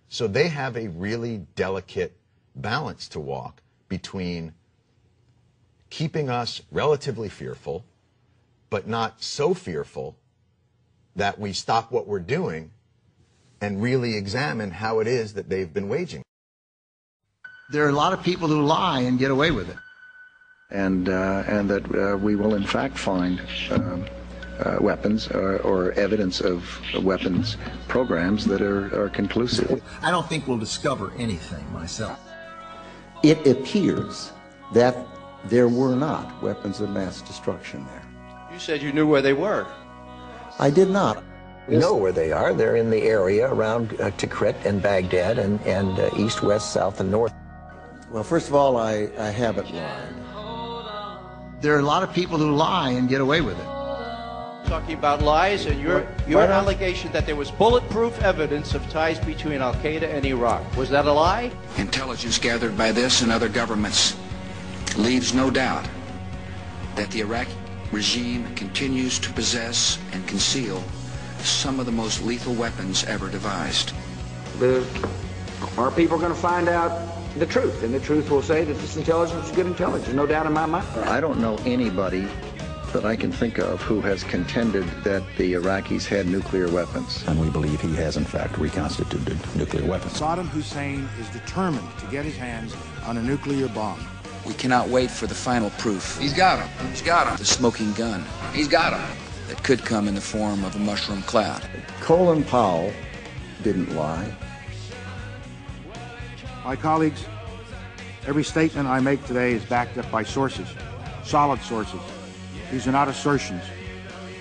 So they have a really delicate balance to walk between keeping us relatively fearful, but not so fearful that we stop what we're doing and really examine how it is that they've been waging. There are a lot of people who lie and get away with it. And that we will in fact find weapons or evidence of weapons programs that are conclusive. I don't think we'll discover anything myself. It appears that there were not weapons of mass destruction there. You said you knew where they were. I did not. We know where they are. They're in the area around Tikrit and Baghdad and east, west, south, and north. Well, first of all, I haven't lied. There are a lot of people who lie and get away with it. Talking about lies and your allegation that there was bulletproof evidence of ties between Al-Qaeda and Iraq. Was that a lie? Intelligence gathered by this and other governments leaves no doubt that the Iraqi regime continues to possess and conceal some of the most lethal weapons ever devised. Our people are going to find out the truth, and the truth will say that this intelligence is good intelligence, no doubt in my mind. I don't know anybody that I can think of who has contended that the Iraqis had nuclear weapons. And we believe he has in fact reconstituted nuclear weapons. Saddam Hussein is determined to get his hands on a nuclear bomb. We cannot wait for the final proof. He's got him. He's got him. The smoking gun. He's got him. That could come in the form of a mushroom cloud. Colin Powell didn't lie. My colleagues, every statement I make today is backed up by sources, solid sources. These are not assertions.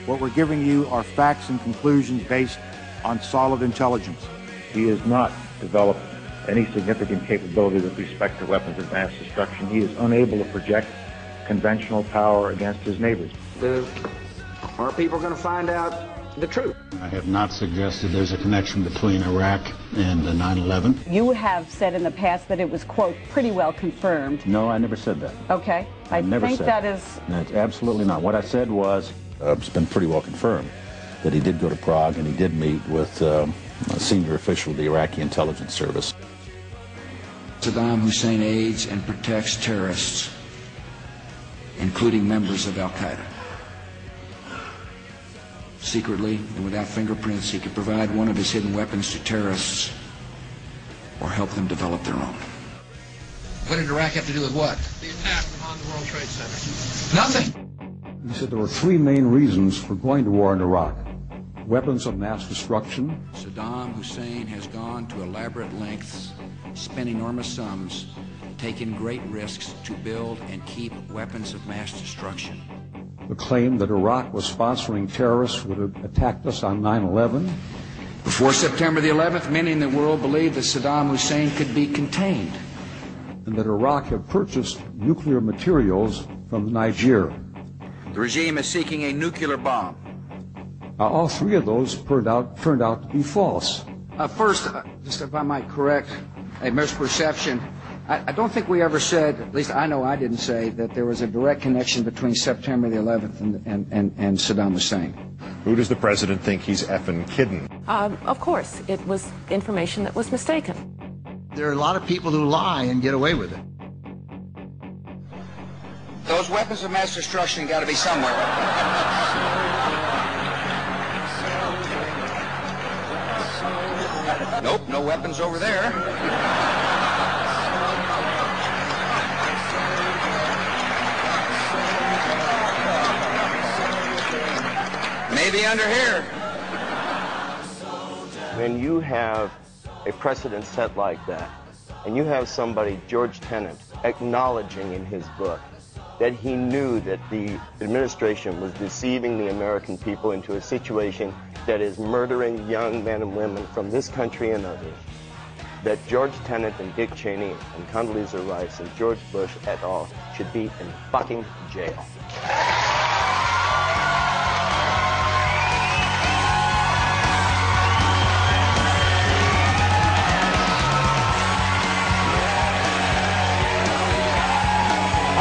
What we're giving you are facts and conclusions based on solid intelligence. He has not developed any significant capability with respect to weapons of mass destruction. He is unable to project conventional power against his neighbors. Our people are going to find out the truth. I have not suggested there's a connection between Iraq and 9/11. You have said in the past that it was, quote, pretty well confirmed. No, I never said that. Okay. I never think said that is... No, it's absolutely not. What I said was, it's been pretty well confirmed that he did go to Prague and he did meet with a senior official of the Iraqi intelligence service. Saddam Hussein aids and protects terrorists, including members of Al-Qaeda. Secretly and without fingerprints, he could provide one of his hidden weapons to terrorists or help them develop their own. What did Iraq have to do with what? The attack on the World Trade Center. Nothing. He said there were three main reasons for going to war in Iraq. Weapons of mass destruction. Saddam Hussein has gone to elaborate lengths, spent enormous sums, taken great risks to build and keep weapons of mass destruction. The claim that Iraq was sponsoring terrorists who would have attacked us on 9/11. Before September the 11th, many in the world believed that Saddam Hussein could be contained. And that Iraq had purchased nuclear materials from Niger. The regime is seeking a nuclear bomb. All three of those turned out to be false. First, just if I might correct a misperception, I don't think we ever said, at least I know I didn't say, that there was a direct connection between September the 11th and Saddam Hussein. Who does the president think he's effing kidding? Of course, it was information that was mistaken. There are a lot of people who lie and get away with it. Those weapons of mass destruction got to be somewhere. Nope, no weapons over there. Maybe under here. When you have a precedent set like that, and you have somebody, George Tenet, acknowledging in his book that he knew that the administration was deceiving the American people into a situation that is murdering young men and women from this country and others, that George Tenet and Dick Cheney and Condoleezza Rice and George Bush et al. Should be in fucking jail.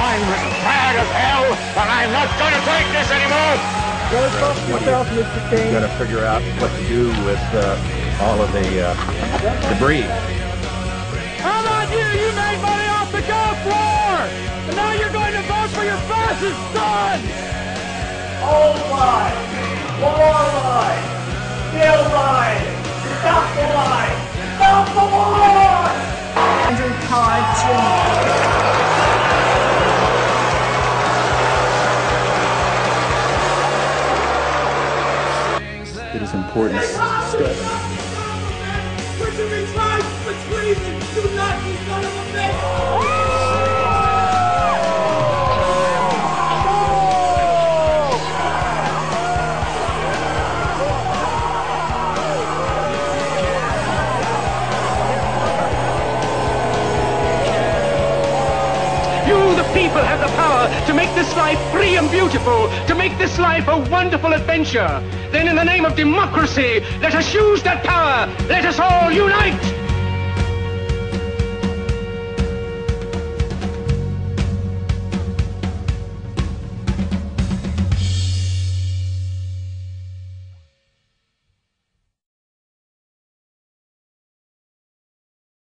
I'm mad as hell, but I'm not going to take this anymore. What do you got to figure out what to do with all of the debris. How about you? You made money off the Gulf War! And now you're going to vote for your fascist son! Old lie! War lie! Still lie! Stop the lie! Stop the war! Andrew Todd Jr. It is important step. We're to be tried for treason! Do not, you son of a bitch! You, the people, have the power to make this life free and beautiful, to make this life a wonderful adventure. Then in the name of democracy, let us use that power. Let us all unite.